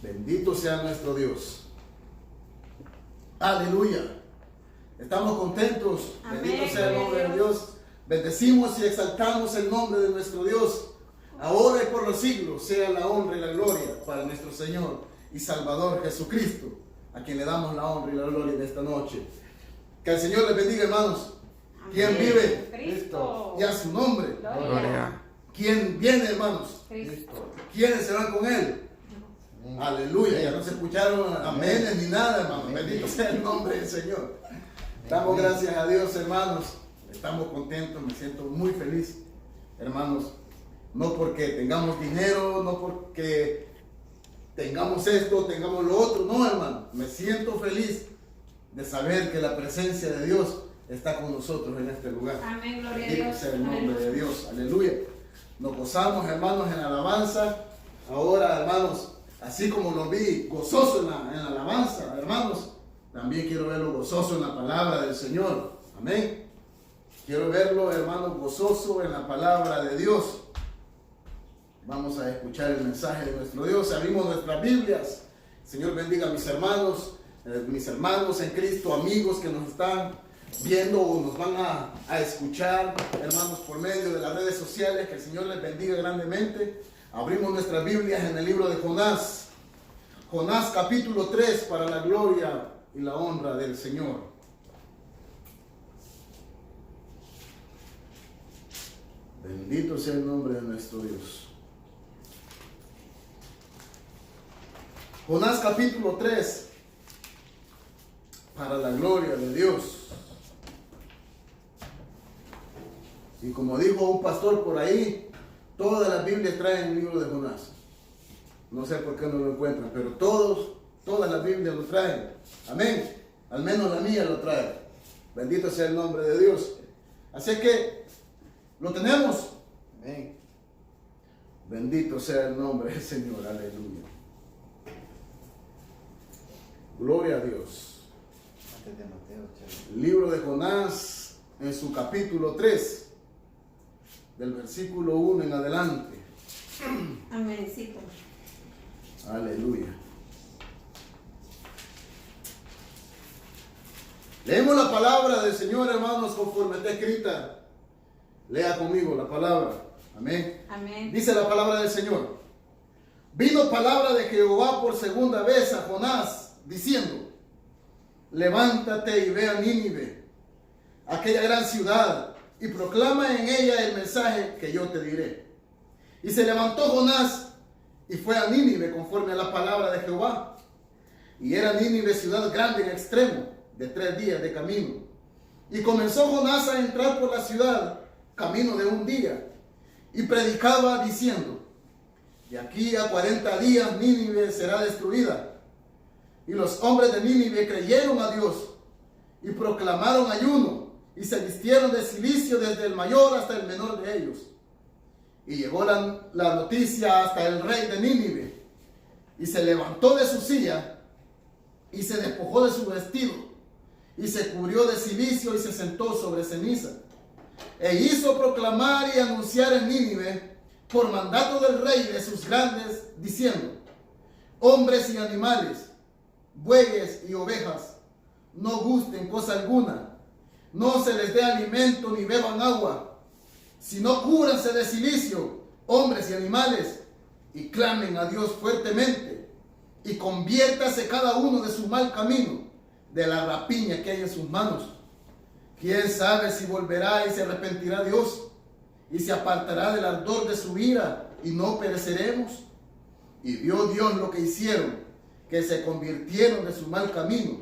Bendito sea nuestro Dios. Aleluya. Estamos contentos. Amén. Bendito sea el nombre de Dios. Bendecimos y exaltamos el nombre de nuestro Dios. Ahora y por los siglos sea la honra y la gloria para nuestro Señor y Salvador Jesucristo, a quien le damos la honra y la gloria en esta noche. Que el Señor les bendiga, hermanos. ¿Quién vive? Cristo. Y a su nombre. Gloria. ¿Quién viene, hermanos? Cristo. ¿Quiénes se van con Él? Aleluya. Ya no se escucharon aménes ni nada, hermanos. Bendito sea el nombre del Señor. Damos gracias a Dios, hermanos. Estamos contentos, me siento muy feliz, hermanos. No porque tengamos dinero, no porque tengamos esto, tengamos lo otro. No, hermano. Me siento feliz de saber que la presencia de Dios está con nosotros en este lugar. Amén, gloria a Bendito Dios. sea el nombre de Dios. Aleluya. Nos gozamos, hermanos, en la alabanza. Ahora, hermanos, así como lo vi gozoso en la alabanza, hermanos, también quiero verlo gozoso en la palabra del Señor. Amén. Quiero verlo, hermanos, gozoso en la palabra de Dios. Vamos a escuchar el mensaje de nuestro Dios. Abrimos nuestras Biblias. Señor bendiga a mis hermanos en Cristo, amigos que nos están viendo o nos van a escuchar, hermanos, por medio de las redes sociales. Que el Señor les bendiga grandemente. Abrimos nuestras Biblias en el libro de Jonás. Jonás capítulo 3, para la gloria y la honra del Señor. Bendito sea el nombre de nuestro Dios. Jonás capítulo 3, para la gloria de Dios. Y como dijo un pastor por ahí, todas las Biblias traen el libro de Jonás. No sé por qué no lo encuentran, pero todas las Biblias lo traen. Amén. Al menos la mía lo trae. Bendito sea el nombre de Dios. Así que lo tenemos. Amén. Bendito sea el nombre del Señor. Aleluya. Gloria a Dios. El libro de Jonás, en su capítulo 3, del versículo 1 en adelante. Amencito. Aleluya. Leemos la palabra del Señor, hermanos, conforme está escrita. Lea conmigo la palabra. Amén. Amén. Dice la palabra del Señor. Vino palabra de Jehová por segunda vez a Jonás, diciendo: levántate y ve a Nínive, aquella gran ciudad, y proclama en ella el mensaje que yo te diré. Y se levantó Jonás y fue a Nínive conforme a la palabra de Jehová. Y era Nínive ciudad grande en extremo, de 3 días de camino. Y comenzó Jonás a entrar por la ciudad, camino de 1 día, y predicaba diciendo: de aquí a 40 días Nínive será destruida. Y los hombres de Nínive creyeron a Dios y proclamaron ayuno, y se vistieron de cilicio desde el mayor hasta el menor de ellos. Y llegó la noticia hasta el rey de Nínive, y se levantó de su silla y se despojó de su vestido y se cubrió de cilicio y se sentó sobre ceniza, e hizo proclamar y anunciar en Nínive por mandato del rey de sus grandes, diciendo: hombres y animales, bueyes y ovejas, no gusten cosa alguna, no se les dé alimento ni beban agua, sino cúbranse de cilicio, hombres y animales, y clamen a Dios fuertemente, y conviértase cada uno de su mal camino, de la rapiña que hay en sus manos. ¿Quién sabe si volverá y se arrepentirá Dios, y se apartará del ardor de su ira, y no pereceremos? Y vio Dios lo que hicieron, que se convirtieron de su mal camino,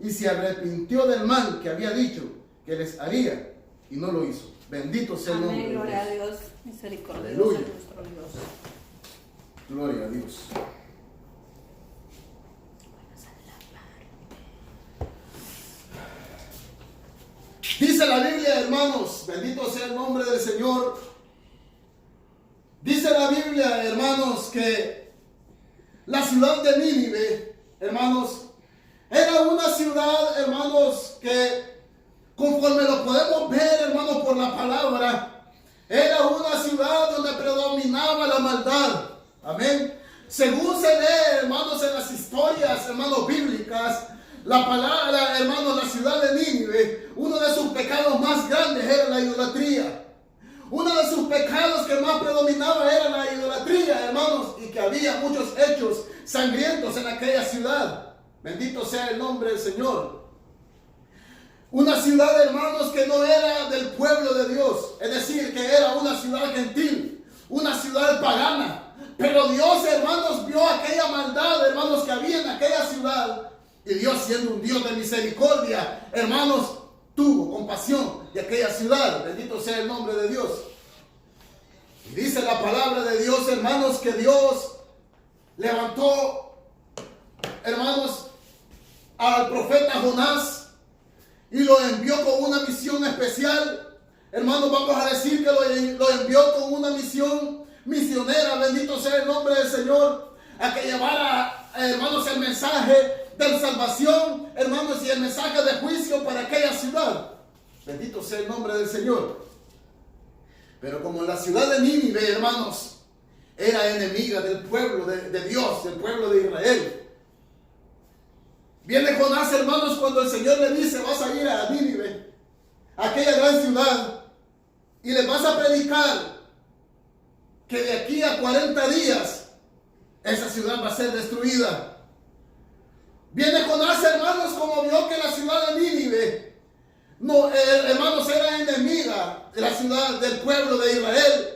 y se arrepintió del mal que había dicho que les haría, y no lo hizo. Bendito sea el nombre de Dios. Gloria a Dios, misericordioso Aleluya. nuestro Dios. Gloria a Dios. Dice la Biblia, hermanos, bendito sea el nombre del Señor. Dice la Biblia, hermanos, que la ciudad de Nínive, hermanos, era una ciudad, hermanos, que conforme lo podemos ver, hermanos, por la palabra, era una ciudad donde predominaba la maldad. Amén. según se lee, hermanos, en las historias, hermanos, bíblicas, la palabra, hermanos, la ciudad de Nínive, uno de sus pecados más grandes era la idolatría. Uno de sus pecados que más predominaba era la idolatría, hermanos, y que había muchos hechos sangrientos en aquella ciudad. Bendito sea el nombre del Señor. Una ciudad, hermanos, que no era del pueblo de Dios, es decir, que era una ciudad gentil, una ciudad pagana. Pero Dios, hermanos, vio aquella maldad, hermanos, que había en aquella ciudad. Y Dios, siendo un Dios de misericordia, hermanos, tuvo compasión de aquella ciudad. Bendito sea el nombre de Dios. Y dice la palabra de Dios, hermanos, que Dios levantó, hermanos, al profeta Jonás y lo envió con una misión especial. Hermanos, vamos a decir que lo envió con una misión misionera. Bendito sea el nombre del Señor. A que llevara, hermanos, el mensaje de salvación, hermanos, y el mensaje de juicio para aquella ciudad. Bendito sea el nombre del Señor. Pero como la ciudad de Nínive, hermanos, era enemiga del pueblo de Dios, del pueblo de Israel. Viene Jonás, hermanos, cuando el Señor le dice: vas a ir a Nínive, aquella gran ciudad, y les vas a predicar que de aquí a 40 días esa ciudad va a ser destruida. Viene Jonás, hermanos, como vio que la ciudad de Nínive, hermanos, era enemiga de la ciudad, del pueblo de Israel.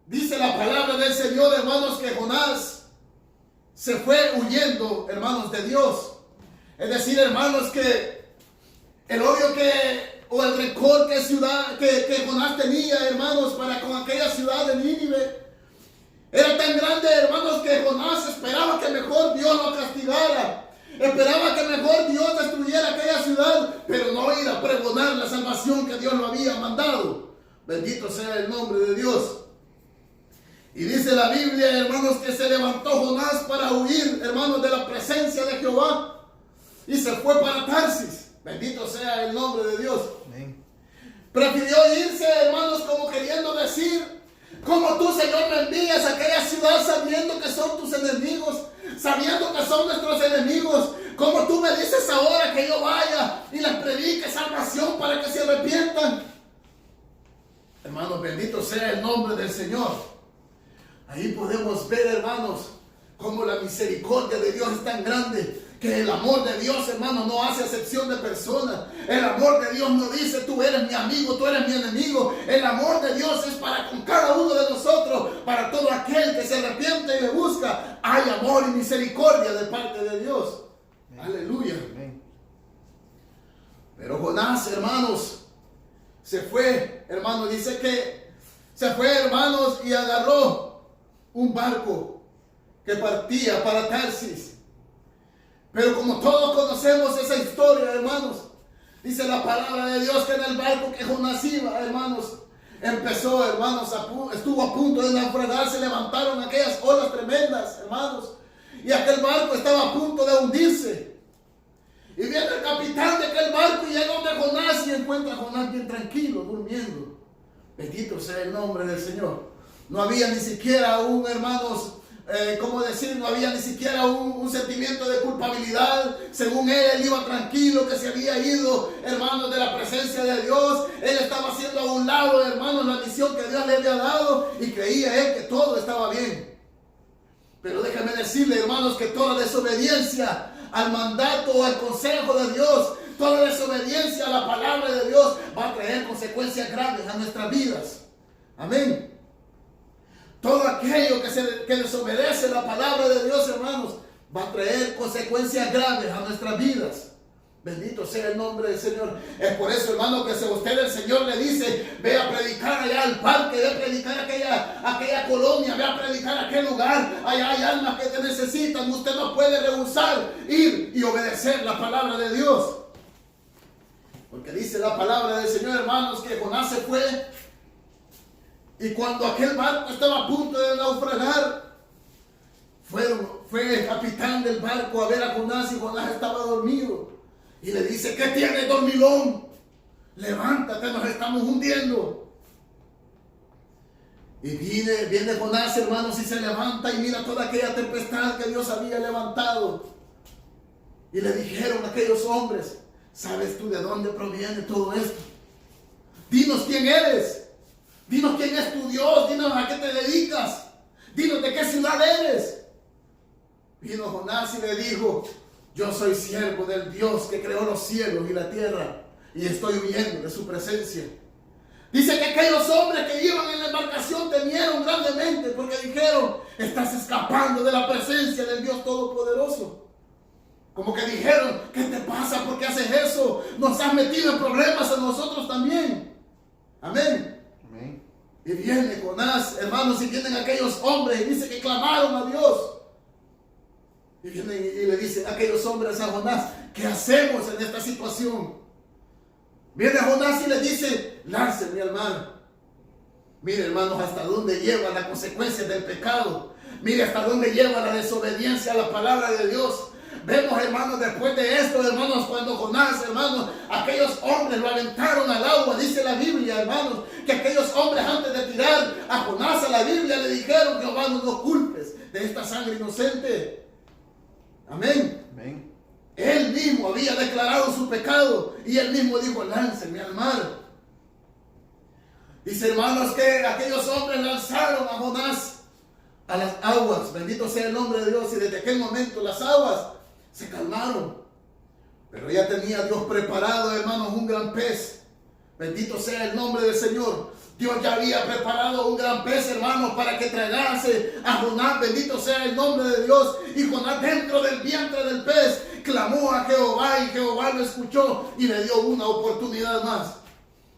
Dice la palabra del Señor, hermanos, que Jonás se fue huyendo, hermanos, de Dios. Es decir, hermanos, que el odio o el rencor que Jonás tenía, hermanos, para con aquella ciudad de Nínive, era tan grande, hermanos, que Jonás esperaba que mejor Dios lo castigara. Esperaba que mejor Dios destruyera aquella ciudad, pero no ir a pregonar la salvación que Dios lo había mandado. Bendito sea el nombre de Dios. Y dice la Biblia, hermanos, que se levantó Jonás para huir, hermanos, de la presencia de Jehová, y se fue para Tarsis. Bendito sea el nombre de Dios. Amén. Prefirió irse, hermanos, como queriendo decir: como tú, Señor, me envías a aquella ciudad sabiendo que son tus enemigos, sabiendo que son nuestros enemigos, como tú me dices ahora que yo vaya y les predique salvación para que se arrepientan. Hermanos, bendito sea el nombre del Señor. Ahí podemos ver, hermanos, cómo la misericordia de Dios es tan grande, que el amor de Dios, hermano, no hace excepción de personas. El amor de Dios no dice: tú eres mi amigo, tú eres mi enemigo. El amor de Dios es para con cada uno de nosotros, para todo aquel que se arrepiente y le busca. Hay amor y misericordia de parte de Dios. Amén. Aleluya. Amén. Pero Jonás, hermanos, se fue, hermanos, dice que se fue, hermanos, y agarró un barco que partía para Tarsis. Pero como todos conocemos esa historia, hermanos, dice la palabra de Dios que en el barco que Jonás iba, hermanos, empezó, hermanos, estuvo a punto de naufragar. Se levantaron aquellas olas tremendas, hermanos, y aquel barco estaba a punto de hundirse. Y viene el capitán de aquel barco y llega donde Jonás y encuentra a Jonás bien tranquilo, durmiendo. Bendito sea el nombre del Señor. No había ni siquiera hermanos, no había ni siquiera un sentimiento de culpabilidad. Según él iba tranquilo, que se había ido, hermanos, de la presencia de Dios. Él estaba haciendo a un lado, hermanos, la misión que Dios le había dado, y creía él que todo estaba bien. Pero déjame decirle, hermanos, que toda desobediencia al mandato o al consejo de Dios, toda desobediencia a la palabra de Dios va a traer consecuencias graves a nuestras vidas. Amén. Todo aquello que desobedece la palabra de Dios, hermanos, va a traer consecuencias graves a nuestras vidas. Bendito sea el nombre del Señor. Es por eso, hermano, que si a usted el Señor le dice: ve a predicar allá al parque, ve a predicar aquella colonia, ve a predicar aquel lugar, allá hay almas que te necesitan, usted no puede rehusar ir y obedecer la palabra de Dios. Porque dice la palabra del Señor, hermanos, que Jonás se fue. Y cuando aquel barco estaba a punto de naufragar, fue el capitán del barco a ver a Jonás, y Jonás estaba dormido. Y le dice: ¿qué tienes, dormilón? Levántate, nos estamos hundiendo. Y viene Jonás, hermanos, y se levanta y mira toda aquella tempestad que Dios había levantado. Y le dijeron a aquellos hombres: ¿sabes tú de dónde proviene todo esto? Dinos quién eres. Dinos quién es tu Dios. Dinos a qué te dedicas. Dinos de qué ciudad eres. Vino Jonás y le dijo: yo soy siervo del Dios que creó los cielos y la tierra, y estoy huyendo de su presencia. Dice que aquellos hombres que iban en la embarcación temieron grandemente, porque dijeron: estás escapando de la presencia del Dios Todopoderoso. Como que dijeron: ¿qué te pasa? ¿Por qué haces eso? Nos has metido en problemas a nosotros también. Amén. Amén. Y viene Jonás, hermanos, y vienen aquellos hombres y dice que clamaron a Dios. Y vienen y le dicen aquellos hombres a Jonás: ¿qué hacemos en esta situación? Viene Jonás y le dice: láncenme al mar. Mire, hermanos, hasta dónde lleva la consecuencia del pecado. Mire hasta dónde lleva la desobediencia a la palabra de Dios. Vemos, hermanos, después de esto, hermanos, cuando Jonás, hermanos, aquellos hombres lo aventaron al agua. Dice la Biblia, hermanos, que aquellos hombres, antes de tirar a Jonás a la Biblia, le dijeron: Jehová, no nos culpes de esta sangre inocente. Amén. Amén. Él mismo había declarado su pecado y él mismo dijo: láncenme al mar. Dice, hermanos, que aquellos hombres lanzaron a Jonás a las aguas. Bendito sea el nombre de Dios. Y desde aquel momento las aguas se calmaron. Pero ya tenía Dios preparado, hermanos, un gran pez. Bendito sea el nombre del Señor. Dios ya había preparado un gran pez, hermanos, para que tragase a Jonás. Bendito sea el nombre de Dios. Y Jonás, dentro del vientre del pez, clamó a Jehová, y Jehová lo escuchó y le dio una oportunidad más.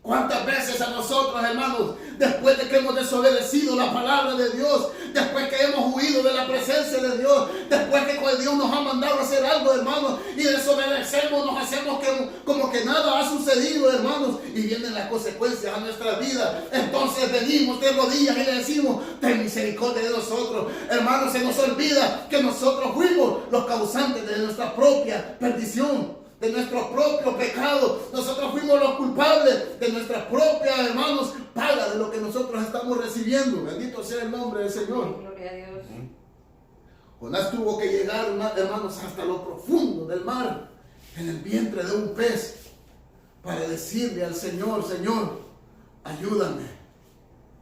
¿Cuántas veces a nosotros, hermanos, después de que hemos desobedecido la palabra de Dios, después que hemos huido de la presencia de Dios, después que Dios nos ha mandado a hacer algo, hermanos, y desobedecemos, nos hacemos como que nada ha sucedido, hermanos, y vienen las consecuencias a nuestra vida? Entonces venimos de rodillas y le decimos: ten misericordia de nosotros. Hermanos, se nos olvida que nosotros fuimos los causantes de nuestra propia perdición, de nuestro propio pecado. Nosotros fuimos los culpables de nuestra propia, hermanos, paga de lo que nosotros estamos recibiendo. Bendito sea el nombre del Señor. Gloria a Dios. Jonás tuvo que llegar, hermanos, hasta lo profundo del mar, en el vientre de un pez, para decirle al Señor: Señor, ayúdame.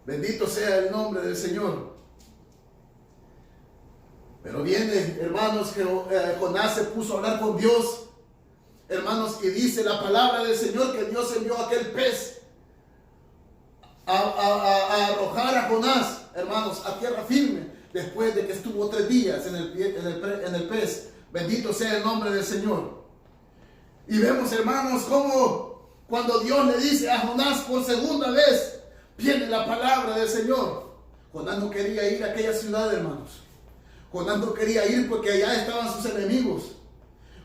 Bendito sea el nombre del Señor. Pero viene, hermanos, que Jonás se puso a hablar con Dios, hermanos, y dice la palabra del Señor que Dios envió a aquel pez a arrojar a Jonás, hermanos, a tierra firme, después de que estuvo 3 días en el pez. Bendito sea el nombre del Señor. Y vemos, hermanos, cómo cuando Dios le dice a Jonás por segunda vez, viene la palabra del Señor. Jonás no quería ir a aquella ciudad, hermanos. Jonás no quería ir porque allá estaban sus enemigos.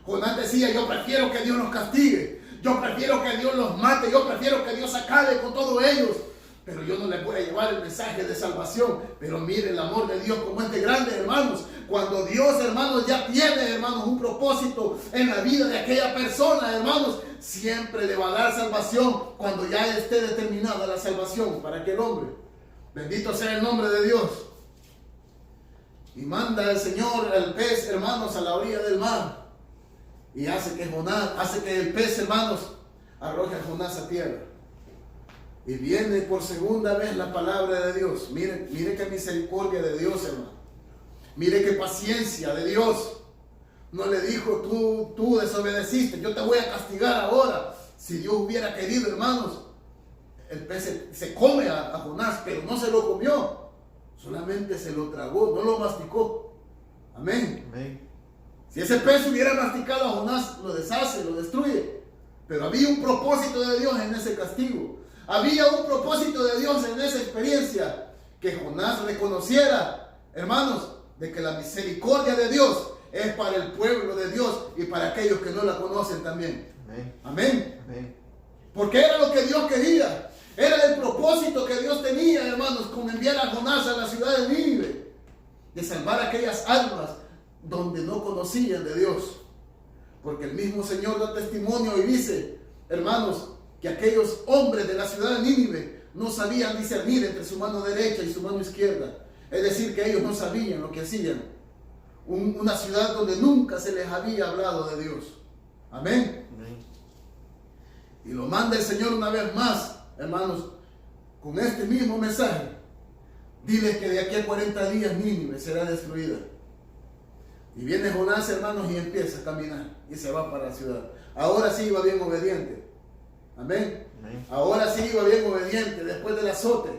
Jonás decía: yo prefiero que Dios nos castigue, yo prefiero que Dios los mate, yo prefiero que Dios acabe con todos ellos, pero yo no les voy a llevar el mensaje de salvación. Pero mire el amor de Dios como es de grande, hermanos. Cuando Dios, hermanos, ya tiene, hermanos, un propósito en la vida de aquella persona, hermanos, siempre le va a dar salvación cuando ya esté determinada la salvación para aquel hombre. Bendito sea el nombre de Dios. Y manda el Señor al pez, hermanos, a la orilla del mar. Y hace que el pez, hermanos, arroje a Jonás a tierra. Y viene por segunda vez la palabra de Dios. Mire qué misericordia de Dios, hermano. Mire qué paciencia de Dios. No le dijo: tú desobedeciste, yo te voy a castigar ahora. Si Dios hubiera querido, hermanos, el pez se come a Jonás, pero no se lo comió. Solamente se lo tragó, no lo masticó. Amén. Amén. Si ese pez hubiera masticado a Jonás, lo deshace, lo destruye. Pero había un propósito de Dios en ese castigo. Había un propósito de Dios en esa experiencia. Que Jonás reconociera, hermanos, de que la misericordia de Dios es para el pueblo de Dios y para aquellos que no la conocen también. Amén. Amén. Amén. Porque era lo que Dios quería. Era el propósito que Dios tenía, hermanos, con enviar a Jonás a la ciudad de Nínive. De salvar aquellas almas donde no conocían de Dios. Porque el mismo Señor da testimonio y dice, hermanos, que aquellos hombres de la ciudad de Nínive no sabían discernir entre su mano derecha y su mano izquierda. Es decir, que ellos no sabían lo que hacían. Una ciudad donde nunca se les había hablado de Dios. Amén. Amén. Y lo manda el Señor una vez más, hermanos, con este mismo mensaje. Diles que de aquí a 40 días Nínive será destruida. Y viene Jonás, hermanos, y empieza a caminar y se va para la ciudad. Ahora sí iba bien obediente. Amén. Amén. Ahora sí iba bien obediente, después del azote,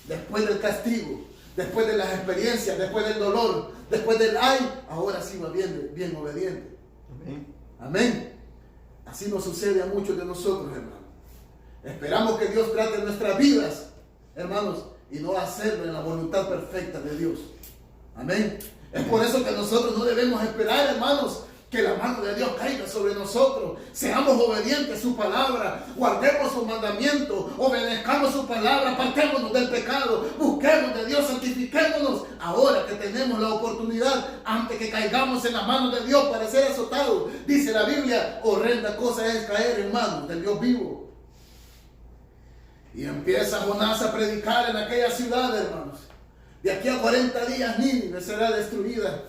después del castigo, después de las experiencias, después del dolor, después del ay, ahora sí iba bien obediente. Amén. Amén. Así nos sucede a muchos de nosotros, hermanos. Esperamos que Dios trate nuestras vidas, hermanos, y no hacerlo en la voluntad perfecta de Dios. Amén. Es por eso que nosotros no debemos esperar, hermanos, que la mano de Dios caiga sobre nosotros. Seamos obedientes a su palabra, guardemos su mandamiento, obedezcamos su palabra, apartémonos del pecado, busquemos de Dios, santifiquémonos ahora que tenemos la oportunidad, antes que caigamos en las manos de Dios para ser azotados. Dice la Biblia, horrenda cosa es caer en manos del Dios vivo. Y empieza Jonás a predicar en aquella ciudad, hermanos. De aquí a 40 días Nínive será destruida.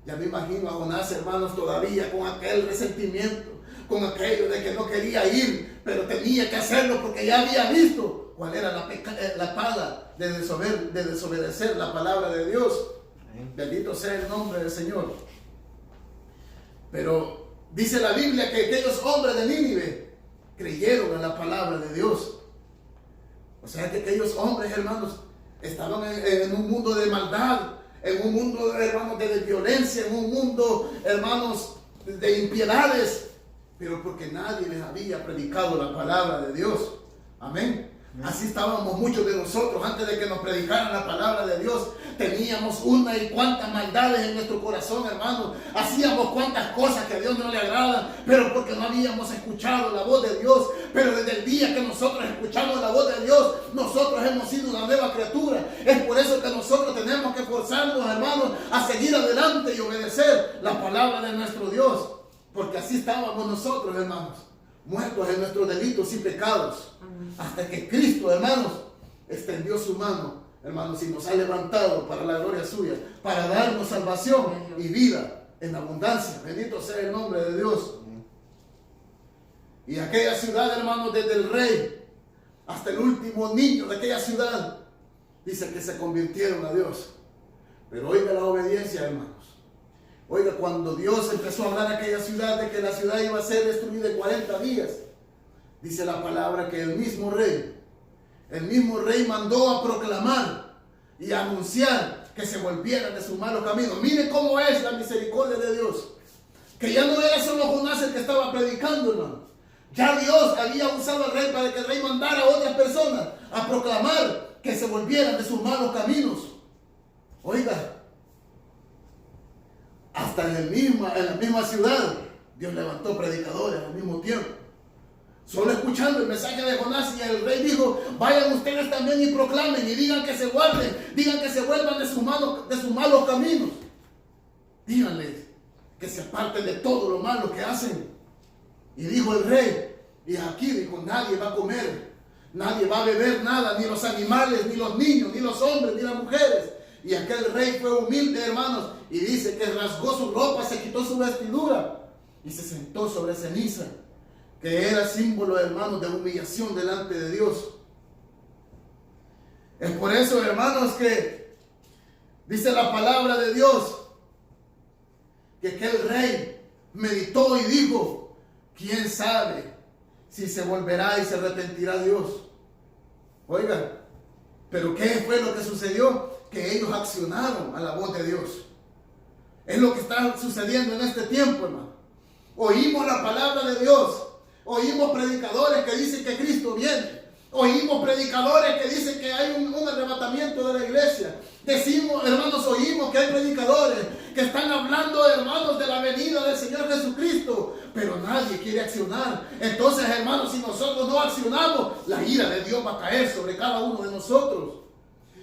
Ya me imagino a Jonás, hermanos, todavía con aquel resentimiento, con aquello de que no quería ir, pero tenía que hacerlo porque ya había visto cuál era la paga de desobedecer la palabra de Dios. Bendito sea el nombre del Señor. Pero dice la Biblia que aquellos hombres de Nínive creyeron en la palabra de Dios. O sea que aquellos hombres, hermanos, estaban en un mundo de maldad, en un mundo, hermanos, de violencia, en un mundo, hermanos, de impiedades, pero porque nadie les había predicado la palabra de Dios. Amén. Así estábamos muchos de nosotros antes de que nos predicaran la palabra de Dios. Teníamos una y cuantas maldades en nuestro corazón, hermanos. Hacíamos cuantas cosas que a Dios no le agradan, pero porque no habíamos escuchado la voz de Dios. Pero desde el día que nosotros escuchamos la voz de Dios, nosotros hemos sido una nueva criatura. Es por eso que nosotros tenemos que esforzarnos, hermanos, a seguir adelante y obedecer la palabra de nuestro Dios. Porque así estábamos nosotros, hermanos, muertos en nuestros delitos y pecados. Hasta que Cristo, hermanos, extendió su mano, hermanos, y nos ha levantado para la gloria suya, para darnos salvación y vida en abundancia. Bendito sea el nombre de Dios. Y aquella ciudad, hermanos, desde el rey hasta el último niño de aquella ciudad, dice que se convirtieron a Dios. Pero oiga la obediencia, hermanos. Oiga, cuando Dios empezó a hablar a aquella ciudad de que la ciudad iba a ser destruida en 40 días, dice la palabra que el mismo rey mandó a proclamar y a anunciar que se volvieran de su malo camino. Mire cómo es la misericordia de Dios. Que ya no era solo Jonás el que estaba predicando, hermano. Ya Dios había usado al rey para que el rey mandara a otras personas a proclamar que se volvieran de sus malos caminos. Oiga, hasta en la misma ciudad, Dios levantó predicadores al mismo tiempo. Solo escuchando el mensaje de Jonás, y el rey dijo: vayan ustedes también y proclamen y digan que se guarden, digan que se vuelvan de sus malos caminos. Díganles que se aparten de todo lo malo que hacen. Y dijo el rey, y aquí dijo: nadie va a comer, nadie va a beber nada, ni los animales, ni los niños, ni los hombres, ni las mujeres. Y aquel rey fue humilde, hermanos, y dice que rasgó su ropa, se quitó su vestidura y se sentó sobre ceniza, que era símbolo, hermanos, de humillación delante de Dios. Es por eso, hermanos, que dice la palabra de Dios que aquel rey meditó y dijo: ¿quién sabe si se volverá y se arrepentirá Dios? Oiga, pero ¿qué fue lo que sucedió? Que ellos accionaron a la voz de Dios. Es lo que está sucediendo en este tiempo, hermano. Oímos la palabra de Dios. Oímos predicadores que dicen que Cristo viene. Oímos predicadores que dicen que hay un arrebatamiento de la iglesia. Decimos, hermanos, oímos que hay predicadores que están hablando, hermanos, de la venida del Señor Jesucristo. Pero nadie quiere accionar. Entonces, hermanos, si nosotros no accionamos, la ira de Dios va a caer sobre cada uno de nosotros.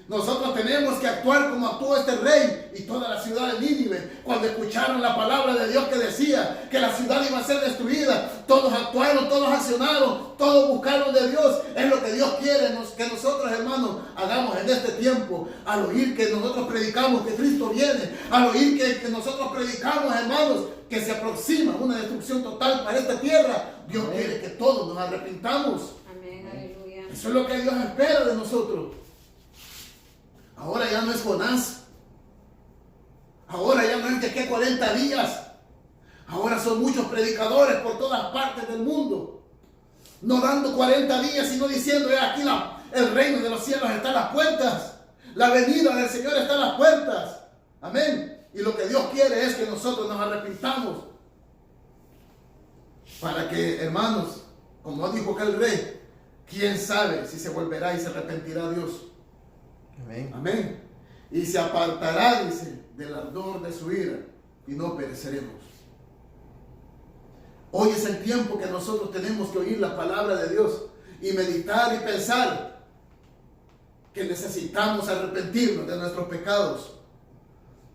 Nosotros tenemos que actuar como actuó este rey y toda la ciudad de Nínive. Cuando escucharon la palabra de Dios que decía que la ciudad iba a ser destruida, todos actuaron, todos accionaron, todos buscaron de Dios. Es lo que Dios quiere que nosotros, hermanos, hagamos en este tiempo. Al oír que nosotros predicamos que Cristo viene, al oír que nosotros predicamos, hermanos, que se aproxima una destrucción total para esta tierra, Dios quiere que todos nos arrepintamos. Amén, aleluya. Eso es lo que Dios espera de nosotros. Ahora ya no es Jonás. Ahora ya no es de que 40 días. Ahora son muchos predicadores por todas partes del mundo. No dando 40 días, sino diciendo, aquí el reino de los cielos está a las puertas. La venida del Señor está a las puertas. Amén. Y lo que Dios quiere es que nosotros nos arrepintamos. Para que, hermanos, como dijo aquel rey, quién sabe si se volverá y se arrepentirá Dios. Amén. Amén. Y se apartará, dice, del ardor de su ira y no pereceremos. Hoy es el tiempo que nosotros tenemos que oír la palabra de Dios y meditar y pensar que necesitamos arrepentirnos de nuestros pecados.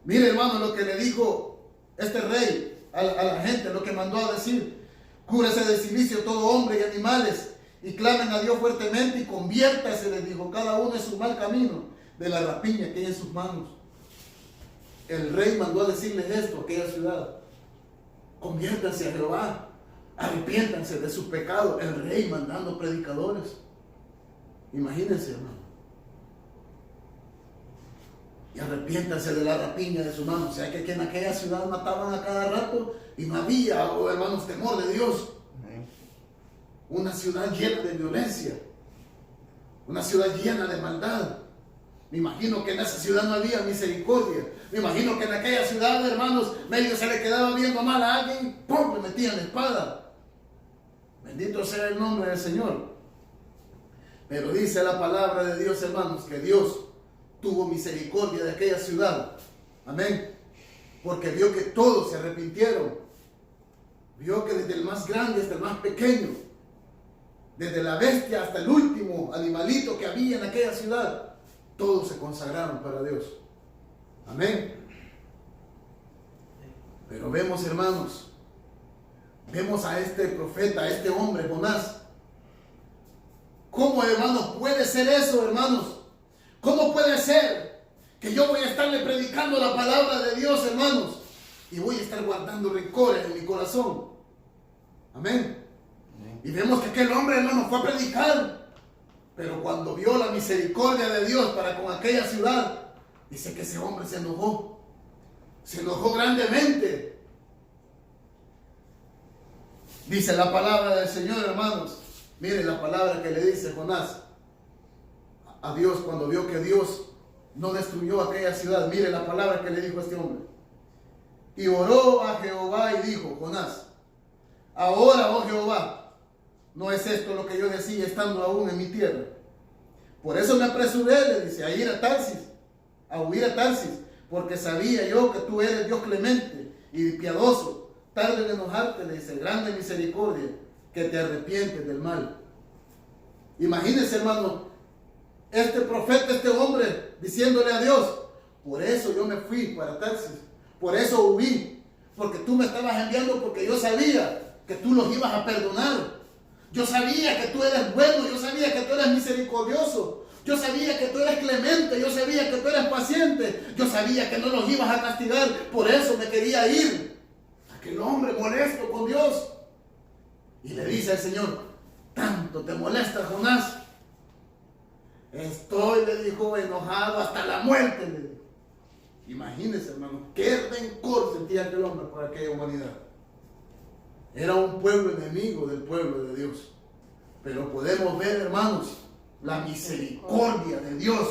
Mire, hermano, lo que le dijo este rey a la gente, lo que mandó a decir: cúrese de silicio todo hombre y animales, y clamen a Dios fuertemente y conviértase, les dijo, cada uno en su mal camino de la rapiña que hay en sus manos. El rey mandó a decirles esto a aquella ciudad: conviértanse a Jehová, arrepiéntanse de sus pecados. El rey mandando predicadores. Imagínense, hermano. Y arrepiéntanse de la rapiña de sus manos. O sea que en aquella ciudad mataban a cada rato y no había, hermanos, temor de Dios. Una ciudad llena de violencia, una ciudad llena de maldad. Me imagino que en esa ciudad no había misericordia. Me imagino que en aquella ciudad, hermanos, medio se le quedaba viendo mal a alguien, ¡pum!, le metían la espada. Bendito sea el nombre del Señor. Pero dice la palabra de Dios, hermanos, que Dios tuvo misericordia de aquella ciudad. Amén. Porque vio que todos se arrepintieron. Vio que desde el más grande hasta el más pequeño, desde la bestia hasta el último animalito que había en aquella ciudad, todos se consagraron para Dios. Amén. Pero vemos, hermanos, vemos a este profeta, a este hombre, Jonás. ¿Cómo, hermanos, puede ser eso, hermanos? ¿Cómo puede ser que yo voy a estarle predicando la palabra de Dios, hermanos, y voy a estar guardando rencores en mi corazón? Amén. Y vemos que aquel hombre, hermano, fue a predicar, pero cuando vio la misericordia de Dios para con aquella ciudad, dice que ese hombre se enojó grandemente. Dice la palabra del Señor, hermanos. Mire la palabra que le dice Jonás a Dios cuando vio que Dios no destruyó aquella ciudad. Mire la palabra que le dijo a este hombre. Y oró a Jehová y dijo, Jonás, ahora, oh Jehová, no es esto lo que yo decía estando aún en mi tierra. Por eso me apresuré, le dice, a huir a Tarsis, porque sabía yo que tú eres Dios clemente y piadoso, tarde en enojarte, le dice, grande misericordia, que te arrepientes del mal. Imagínense, hermano, este profeta, este hombre, diciéndole a Dios, por eso yo me fui para Tarsis, por eso huí, porque tú me estabas enviando, porque yo sabía que tú los ibas a perdonar. Yo sabía que tú eres bueno, yo sabía que tú eres misericordioso, yo sabía que tú eres clemente, yo sabía que tú eres paciente, yo sabía que no los ibas a castigar, por eso me quería ir. Aquel hombre molesto con Dios. Y le dice al Señor, ¿tanto te molesta, Jonás? Estoy, le dijo, enojado hasta la muerte, le dijo. Imagínense, hermano, qué rencor sentía aquel hombre por aquella humanidad. Era un pueblo enemigo del pueblo de Dios. Pero podemos ver, hermanos, la misericordia de Dios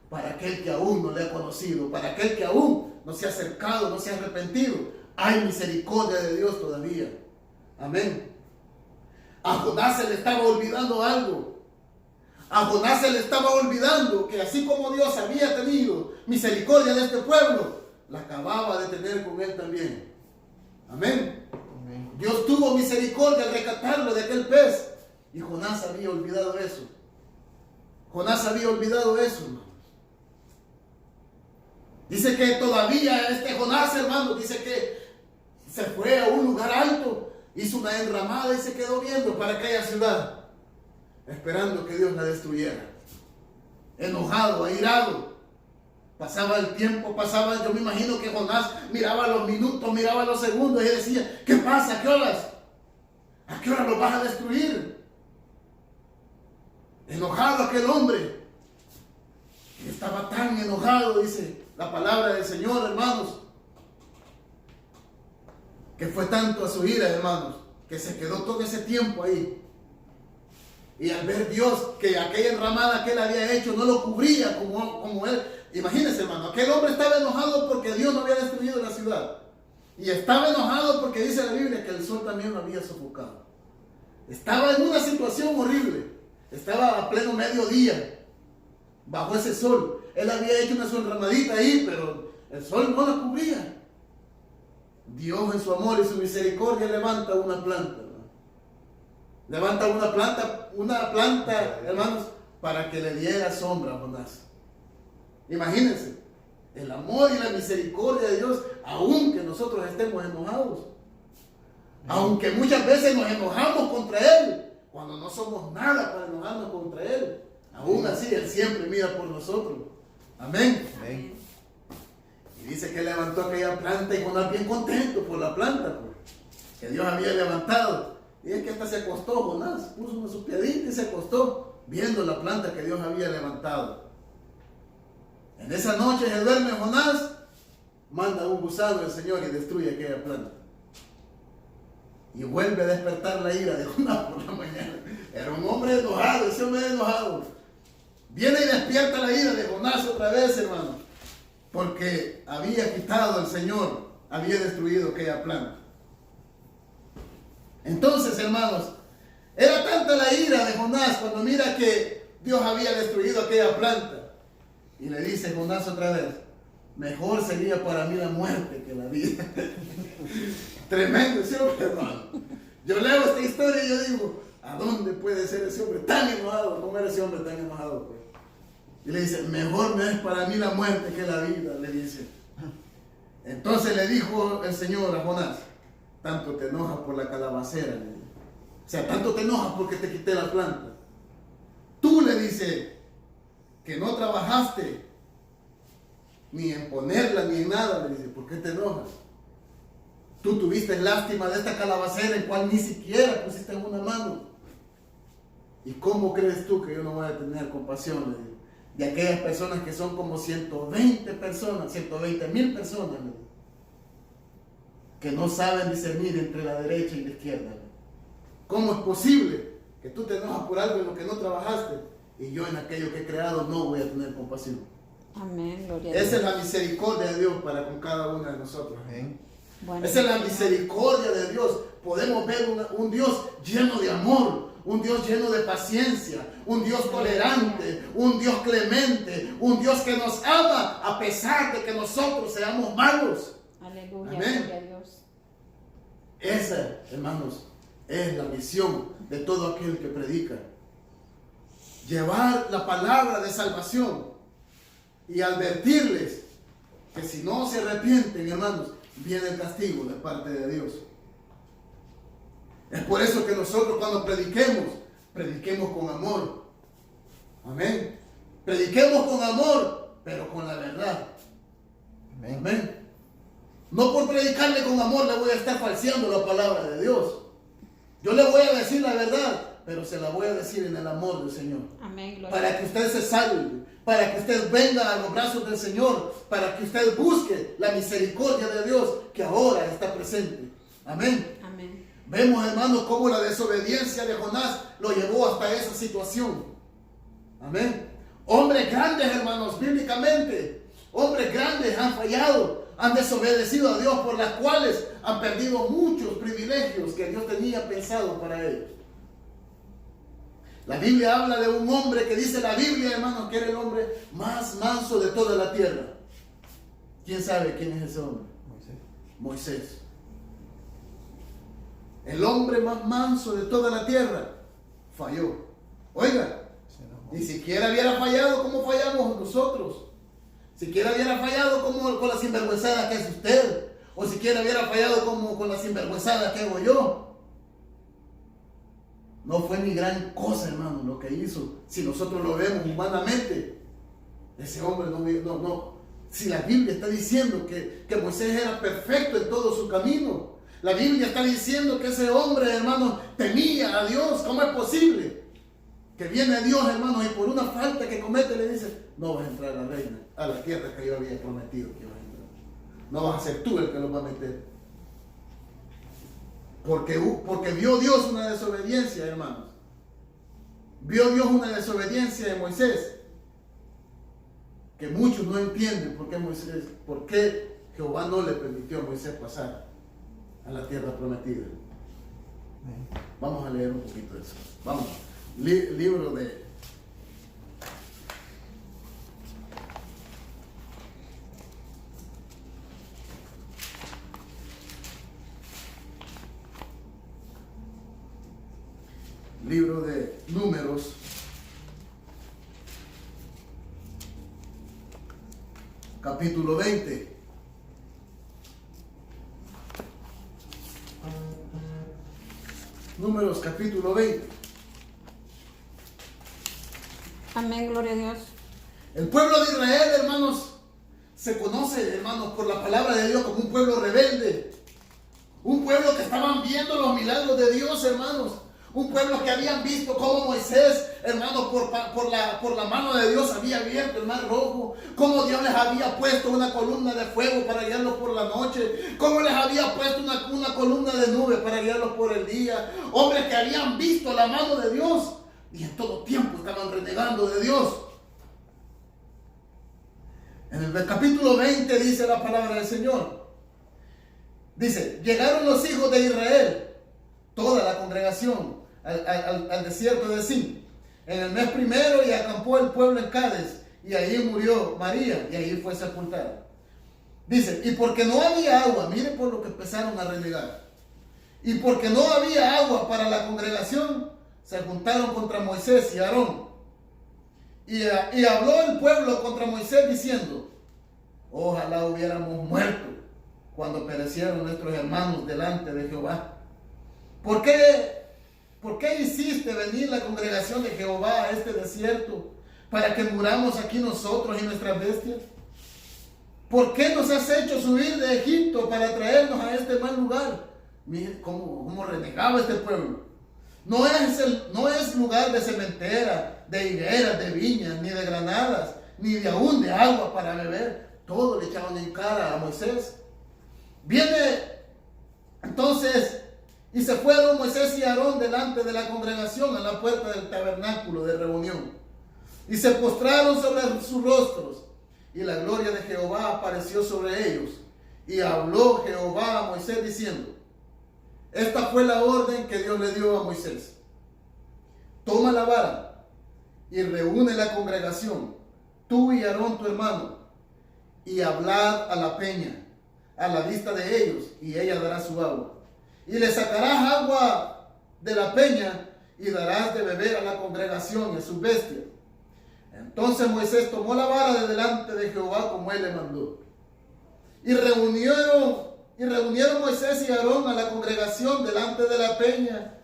para aquel que aún no le ha conocido, para aquel que aún no se ha acercado, no se ha arrepentido. Hay misericordia de Dios todavía. Amén. A Jonás se le estaba olvidando algo. A Jonás se le estaba olvidando que así como Dios había tenido misericordia de este pueblo, la acababa de tener con él también. Amén. Dios tuvo misericordia al rescatarlo de aquel pez. Y Jonás había olvidado eso. Jonás había olvidado eso, hermanos. Dice que todavía Jonás, hermano, dice que se fue a un lugar alto, hizo una enramada y se quedó viendo para aquella ciudad, esperando que Dios la destruyera. Enojado, airado. Pasaba el tiempo, yo me imagino que Jonás miraba los minutos, miraba los segundos y decía, ¿qué pasa? ¿A qué horas? ¿A qué hora lo vas a destruir? Enojado aquel hombre. Y estaba tan enojado, dice la palabra del Señor, hermanos, que fue tanto a su ira, hermanos, que se quedó todo ese tiempo ahí. Y al ver Dios que aquella enramada que él había hecho no lo cubría como él. Imagínense, hermano, aquel hombre estaba enojado porque Dios no había destruido la ciudad. Y estaba enojado porque dice la Biblia que el sol también lo había sofocado. Estaba en una situación horrible. Estaba a pleno mediodía, bajo ese sol. Él había hecho una enramadita ahí, pero el sol no la cubría. Dios en su amor y su misericordia levanta una planta. Levanta una planta, hermanos, para que le diera sombra a Jonás. Imagínense, el amor y la misericordia de Dios, aunque nosotros estemos enojados, aunque muchas veces nos enojamos contra Él, cuando no somos nada para enojarnos contra Él, aún así Él siempre mira por nosotros. Amén. Amén. Y dice que levantó aquella planta y Jonás bien contento por la planta que Dios había levantado. Y es que hasta se acostó Jonás, puso una su piedita y se acostó viendo la planta que Dios había levantado. En esa noche se duerme Jonás, manda un gusano el Señor y destruye aquella planta. Y vuelve a despertar la ira de Jonás por la mañana. Era un hombre enojado, ese hombre enojado. Viene y despierta la ira de Jonás otra vez, hermano, porque había quitado el Señor, había destruido aquella planta. Entonces, hermanos, era tanta la ira de Jonás cuando mira que Dios había destruido aquella planta. Y le dice Jonás otra vez, mejor sería para mí la muerte que la vida. Tremendo ese hombre, hermano. Yo leo esta historia y yo digo, ¿a dónde puede ser ese hombre tan enojado? ¿Cómo era ese hombre tan enojado? Pues? Y le dice, mejor me es para mí la muerte que la vida, le dice. Entonces le dijo el Señor a Jonás, tanto te enojas por la calabacera. O sea, tanto te enojas porque te quité la planta. Tú le dices que no trabajaste ni en ponerla ni en nada. Le dice, ¿por qué te enojas? Tú tuviste lástima de esta calabacera en cual ni siquiera pusiste en una mano. ¿Y cómo crees tú que yo no voy a tener compasión? Le dice, de aquellas personas que son como 120 personas, 120,000 personas, le dice, que no saben discernir entre la derecha y la izquierda. ¿Cómo es posible que tú te enojas por algo en lo que no trabajaste y yo en aquello que he creado no voy a tener compasión? Amén, gloria a Dios. Esa es la misericordia de Dios para con cada uno de nosotros. Amén. Bueno, Esa es la misericordia de Dios. Podemos ver un Dios lleno de amor, un Dios lleno de paciencia, un Dios tolerante, un Dios clemente, un Dios que nos ama a pesar de que nosotros seamos malos. Aleluya, Amén. gloria a Dios. Esa, hermanos, es la misión de todo aquel que predica. Llevar la palabra de salvación y advertirles que si no se arrepienten, hermanos, viene el castigo de parte de Dios. Es por eso que nosotros cuando prediquemos con amor. Amén. Prediquemos con amor, pero con la verdad. Amén. Amén. No por predicarle con amor le voy a estar falseando la palabra de Dios. Yo le voy a decir la verdad, pero se la voy a decir en el amor del Señor. Amén, gloria a Para Dios. que usted se salve, para que usted venga a los brazos del Señor, para que usted busque la misericordia de Dios que ahora está presente. Amén. Amén. Vemos, hermanos, cómo la desobediencia de Jonás lo llevó hasta esa situación. Amén. Hombres grandes, hermanos, bíblicamente, hombres grandes han fallado, han desobedecido a Dios, por las cuales han perdido muchos privilegios que Dios tenía pensado para ellos. La Biblia habla de un hombre que dice la Biblia, hermanos, que era el hombre más manso de toda la tierra. ¿Quién sabe quién es ese hombre? Moisés. El hombre más manso de toda la tierra falló. Oiga, ni siquiera hubiera fallado como fallamos nosotros. Siquiera hubiera fallado como con la sinvergüenzada que es usted. O siquiera hubiera fallado como con la sinvergüenzada que hago yo. No fue ni gran cosa, hermano, lo que hizo. Si nosotros lo vemos humanamente, ese hombre no. Si la Biblia está diciendo que Moisés era perfecto en todo su camino, la Biblia está diciendo que ese hombre, hermano, temía a Dios. ¿Cómo es posible que viene Dios, hermano, y por una falta que comete le dice, no vas a entrar a la reina, a la tierra que yo había prometido que ibas a entrar? No vas a ser tú el que los va a meter. Porque vio Dios una desobediencia, hermanos. Vio Dios una desobediencia de Moisés, que muchos no entienden por qué Jehová no le permitió a Moisés pasar a la tierra prometida. Vamos a leer un poquito de eso. Vamos. Libro de Números, capítulo 20. Números, capítulo 20. Amén, gloria a Dios. El pueblo de Israel, hermanos, se conoce, hermanos, por la palabra de Dios como un pueblo rebelde. Un pueblo que estaban viendo los milagros de Dios, hermanos. Un pueblo que habían visto cómo Moisés, hermano, por la mano de Dios había abierto el mar rojo. Cómo Dios les había puesto una columna de fuego para guiarlos por la noche. Cómo les había puesto una columna de nube para guiarlos por el día. Hombres que habían visto la mano de Dios y en todo tiempo estaban renegando de Dios. En el capítulo 20 dice la palabra del Señor. Dice, llegaron los hijos de Israel, toda la congregación, al desierto de Zin, en el mes primero, y acampó el pueblo en Cades, y ahí murió María, y ahí fue sepultada. Dice, y porque no había agua, mire por lo que empezaron a renegar, y porque no había agua para la congregación, se juntaron contra Moisés y Aarón, y habló el pueblo contra Moisés diciendo, ojalá hubiéramos muerto cuando perecieron nuestros hermanos delante de Jehová. ¿Por qué hiciste venir la congregación de Jehová a este desierto para que muramos aquí nosotros y nuestras bestias? ¿Por qué nos has hecho subir de Egipto para traernos a este mal lugar? Mire cómo renegaba este pueblo. No es lugar de cementera, de higueras, de viñas, ni de granadas, ni de aún de agua para beber. Todo le echaban en cara a Moisés. Viene entonces, y se fueron Moisés y Aarón delante de la congregación a la puerta del tabernáculo de reunión, y se postraron sobre sus rostros, y la gloria de Jehová apareció sobre ellos, y habló Jehová a Moisés diciendo, esta fue la orden que Dios le dio a Moisés, toma la vara y reúne la congregación, tú y Aarón tu hermano, y hablad a la peña a la vista de ellos, y ella dará su agua. Y le sacarás agua de la peña, y darás de beber a la congregación y a sus bestias. Entonces Moisés tomó la vara de delante de Jehová como él le mandó. Y reunieron Moisés y Aarón a la congregación delante de la peña,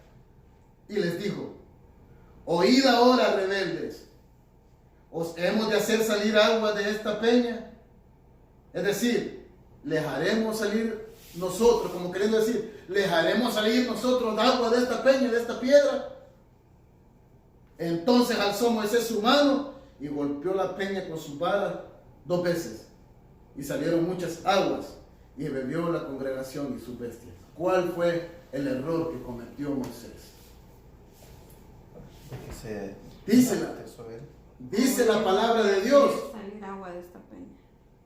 y les dijo, oíd ahora, rebeldes, ¿os hemos de hacer salir agua de esta peña? Es decir, les haremos salir nosotros, como queriendo decir, les haremos salir nosotros agua de esta peña, de esta piedra. Entonces alzó Moisés su mano y golpeó la peña con su vara 2 veces, y salieron muchas aguas, y bebió la congregación y sus bestias. ¿Cuál fue el error que cometió Moisés? Dice la palabra de Dios Salir agua de esta peña,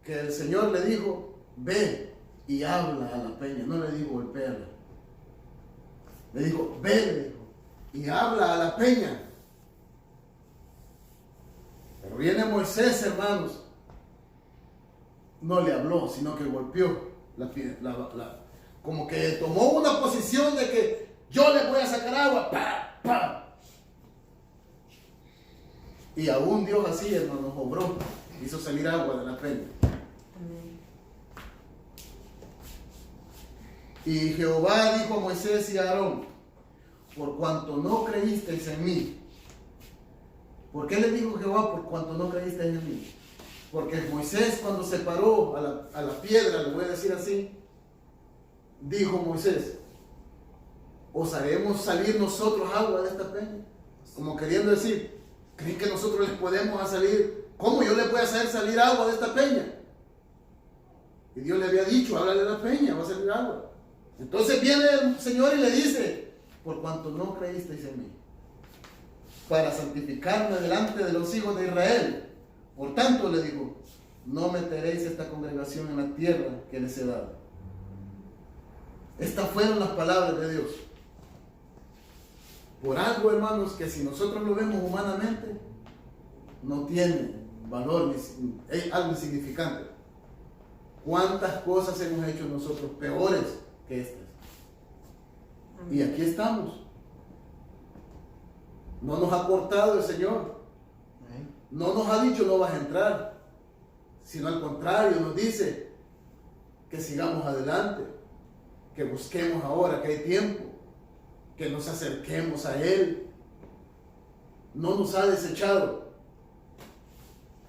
que el Señor le dijo, ve y habla a la peña. No le dijo golpéala. Le dijo, ve, le dijo, y habla a la peña. Pero viene Moisés, hermanos, no le habló, sino que golpeó como que tomó una posición de que yo le voy a sacar agua, ¡pa! ¡pa! Y aún Dios así, hermanos, obró. hizo salir agua de la peña. Amén. Y Jehová dijo a Moisés y a Aarón: por cuanto no creísteis en mí. ¿Por qué le dijo Jehová por cuanto no creísteis en mí? Porque Moisés, cuando se paró a la piedra, le voy a decir así, dijo Moisés: ¿os haremos salir nosotros agua de esta peña? Como queriendo decir, ¿creen que nosotros les podemos salir? ¿Cómo yo les voy a hacer salir agua de esta peña? Y Dios le había dicho: háblale a la peña, va a salir agua. Entonces viene el Señor y le dice: por cuanto no creísteis en mí, para santificarme delante de los hijos de Israel. Por tanto, le dijo: no meteréis esta congregación en la tierra que les he dado. Estas fueron las palabras de Dios. Por algo, hermanos, que si nosotros lo vemos humanamente, no tiene valor, es algo insignificante. ¿Cuántas cosas hemos hecho nosotros peores que estas? Y aquí estamos. No nos ha cortado el Señor. No nos ha dicho: no vas a entrar. Sino al contrario, nos dice que sigamos adelante, que busquemos ahora que hay tiempo, que nos acerquemos a Él. No nos ha desechado.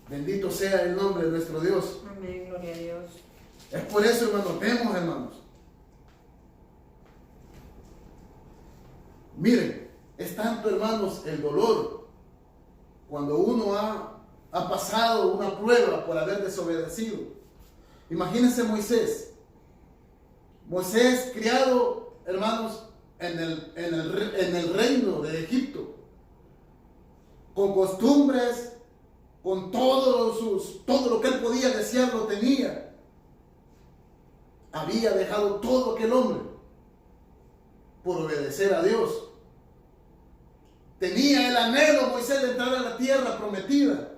Bendito sea el nombre de nuestro Dios. Amén, gloria a Dios. Es por eso, hermanos, vemos, hermanos. Miren, es tanto, hermanos, el dolor cuando uno ha pasado una prueba por haber desobedecido. Imagínense Moisés. Moisés, criado, hermanos, en el reino de Egipto, con costumbres, con todo lo que él podía desear lo tenía. Había dejado todo aquel hombre por obedecer a Dios. Tenía el anhelo Moisés de entrar a la tierra prometida.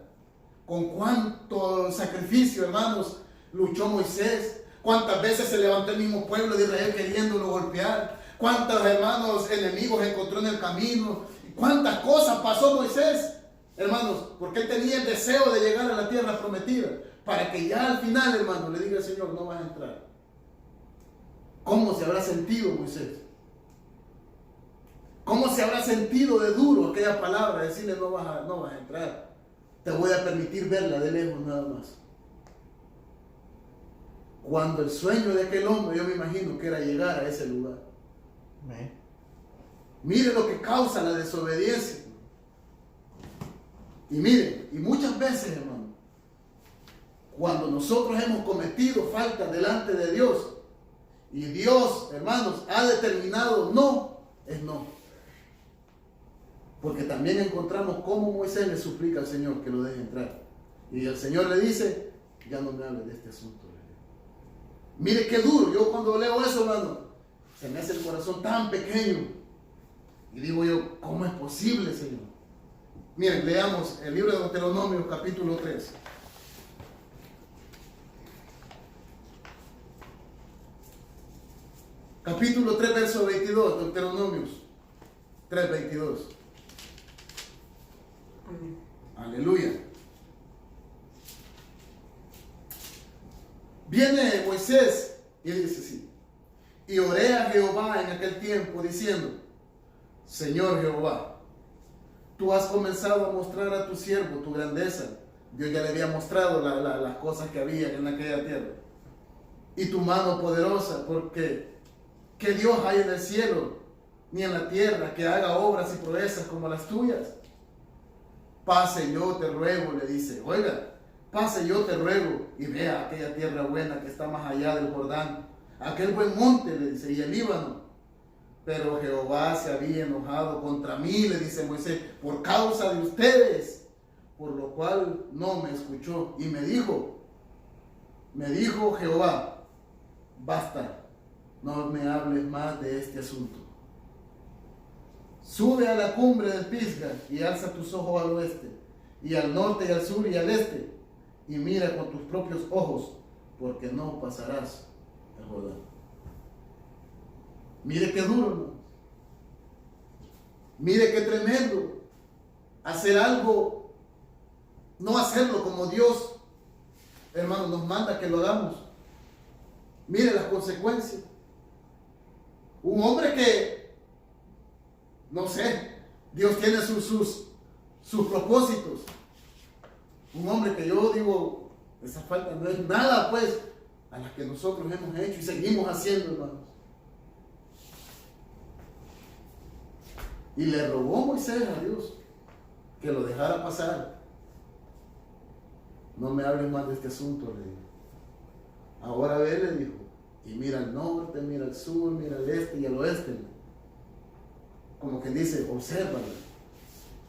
Con cuánto sacrificio, hermanos, luchó Moisés. Cuántas veces se levantó el mismo pueblo de Israel queriéndolo golpear. Cuántos, hermanos, enemigos encontró en el camino. Cuántas cosas pasó Moisés, hermanos, porque él tenía el deseo de llegar a la tierra prometida, para que ya al final, hermanos, le diga al Señor: no vas a entrar. ¿Cómo se habrá sentido Moisés? ¿Cómo se habrá sentido de duro aquella palabra, decirle: no vas a entrar? Te voy a permitir verla de lejos nada más. Cuando el sueño de aquel hombre, yo me imagino que era llegar a ese lugar. Mire lo que causa la desobediencia. Y miren, y muchas veces, hermano, cuando nosotros hemos cometido faltas delante de Dios, y Dios, hermanos, ha determinado no, es no. Porque también encontramos cómo Moisés le suplica al Señor que lo deje entrar. Y el Señor le dice: ya no me hable de este asunto. Mire qué duro. Yo cuando leo eso, hermano, se me hace el corazón tan pequeño. Y digo yo: ¿cómo es posible, Señor? Miren, leamos el libro de Deuteronomio, capítulo 3. Capítulo 3, verso 22, Deuteronomios 3, 22. Amén. Aleluya. Viene Moisés y dice así: y oré a Jehová en aquel tiempo diciendo: Señor Jehová, tú has comenzado a mostrar a tu siervo tu grandeza. Dios ya le había mostrado las cosas que había en aquella tierra. Y tu mano poderosa, porque ¿qué Dios hay en el cielo ni en la tierra que haga obras y proezas como las tuyas? Pase yo te ruego, le dice. Oiga, pase yo te ruego y vea aquella tierra buena que está más allá del Jordán, aquel buen monte, le dice, y el Líbano. Pero Jehová se había enojado contra mí, le dice Moisés, por causa de ustedes, por lo cual no me escuchó. Y me dijo Jehová: basta, no me hables más de este asunto. Sube a la cumbre del Pisga y alza tus ojos al oeste, y al norte y al sur y al este, y mira con tus propios ojos, porque no pasarás el Jordán. Mire qué duro, hermano. Mire qué tremendo hacer algo, no hacerlo como Dios hermano, nos manda que lo hagamos. Mire las consecuencias. Un hombre que, no sé, Dios tiene sus propósitos. Un hombre que yo digo, esa falta no es nada, pues, a la que nosotros hemos hecho y seguimos haciendo, hermanos. Y le rogó Moisés a Dios que lo dejara pasar. No me hables más de este asunto, le dijo. Ahora ve, le dijo, y mira al norte, mira al sur, mira al este y al oeste. Como que dice, obsérvala,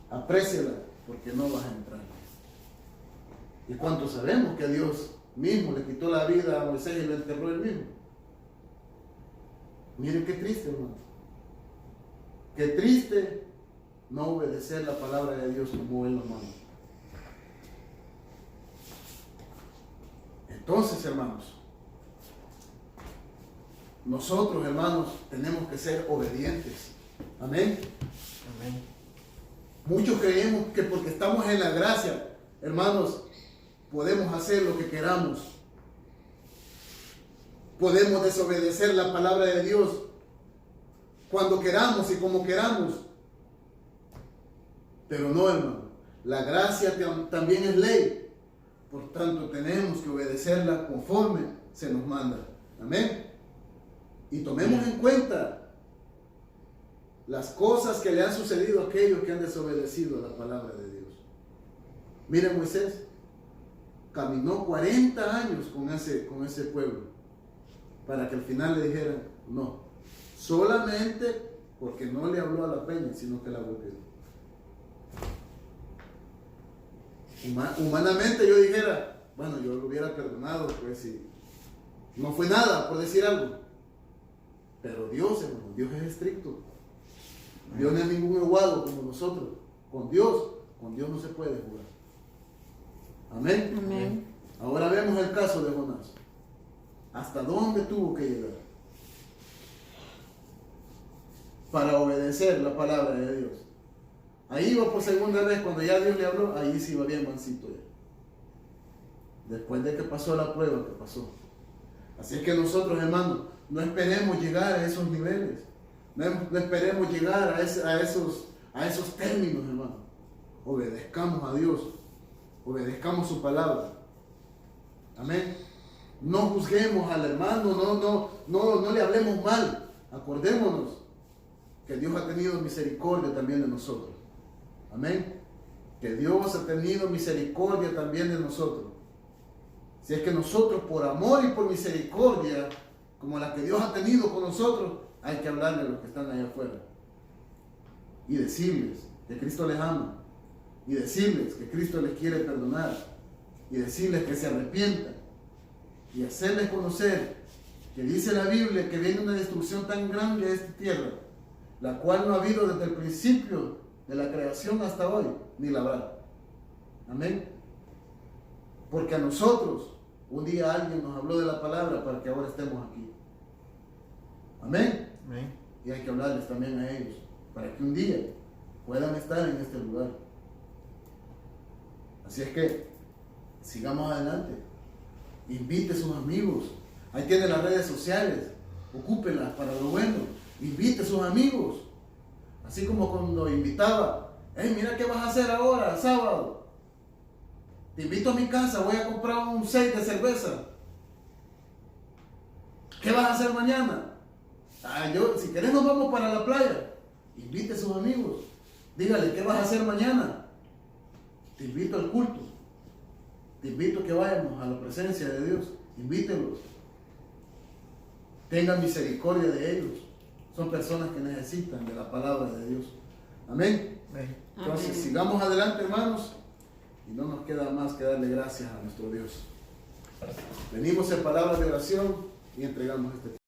apréciala, porque no vas a entrar. ¿Y cuánto sabemos que Dios mismo le quitó la vida a Moisés y lo enterró él mismo? Miren qué triste, hermano. Qué triste no obedecer la palabra de Dios como Él nos manda. Entonces, hermanos, nosotros, hermanos, tenemos que ser obedientes. Amén. Amén. Muchos creemos que porque estamos en la gracia, hermanos, podemos hacer lo que queramos. Podemos desobedecer la palabra de Dios cuando queramos y como queramos. Pero no, hermano. La gracia también es ley. Por tanto, tenemos que obedecerla conforme se nos manda. Amén. Y tomemos en cuenta las cosas que le han sucedido a aquellos que han desobedecido la palabra de Dios. Miren, Moisés caminó 40 años con ese pueblo para que al final le dijeran no, solamente porque no le habló a la peña, sino que la golpeó. Humanamente yo dijera, bueno, yo lo hubiera perdonado, pues si no fue nada, por decir algo. Pero Dios, hermano, Dios es estricto. Dios no es ningún aguado como nosotros. Con Dios no se puede jugar. Amén. Amén. Ahora vemos el caso de Jonás. ¿Hasta dónde tuvo que llegar para obedecer la palabra de Dios? Ahí iba por segunda vez, cuando ya Dios le habló, ahí sí iba bien mansito ya. Después de que pasó la prueba que pasó. Así es que nosotros, hermanos, no esperemos llegar a esos niveles. No esperemos llegar a esos términos, hermano. Obedezcamos a Dios. Obedezcamos su palabra. Amén. No juzguemos al hermano, no le hablemos mal. Acordémonos que Dios ha tenido misericordia también de nosotros. Amén. Que Dios ha tenido misericordia también de nosotros. Si es que nosotros, por amor y por misericordia, como la que Dios ha tenido con nosotros, hay que hablarle a los que están allá afuera. Y decirles que Cristo les ama. Y decirles que Cristo les quiere perdonar. Y decirles que se arrepientan. Y hacerles conocer que dice la Biblia que viene una destrucción tan grande a esta tierra, la cual no ha habido desde el principio de la creación hasta hoy, ni la habrá. Amén. Porque a nosotros, un día alguien nos habló de la palabra para que ahora estemos aquí. Amén. Amén. Y hay que hablarles también a ellos, para que un día puedan estar en este lugar. Así es que, sigamos adelante. Invite a sus amigos. Ahí tiene las redes sociales. Ocúpenlas para lo bueno. Invite a sus amigos. Así como cuando invitaba. Hey, mira qué vas a hacer ahora, sábado. Te invito a mi casa, voy a comprar un 6 de cerveza. ¿Qué vas a hacer mañana? Si querés nos vamos para la playa. Invite a sus amigos. Dígale, ¿qué vas a hacer mañana? Te invito al culto. Te invito a que vayamos a la presencia de Dios. Invítenlos. Tengan misericordia de ellos. Son personas que necesitan de la palabra de Dios. Amén. Amén. Entonces, Amén. sigamos adelante, hermanos. Y no nos queda más que darle gracias a nuestro Dios. Venimos en palabras de oración y entregamos este tiempo.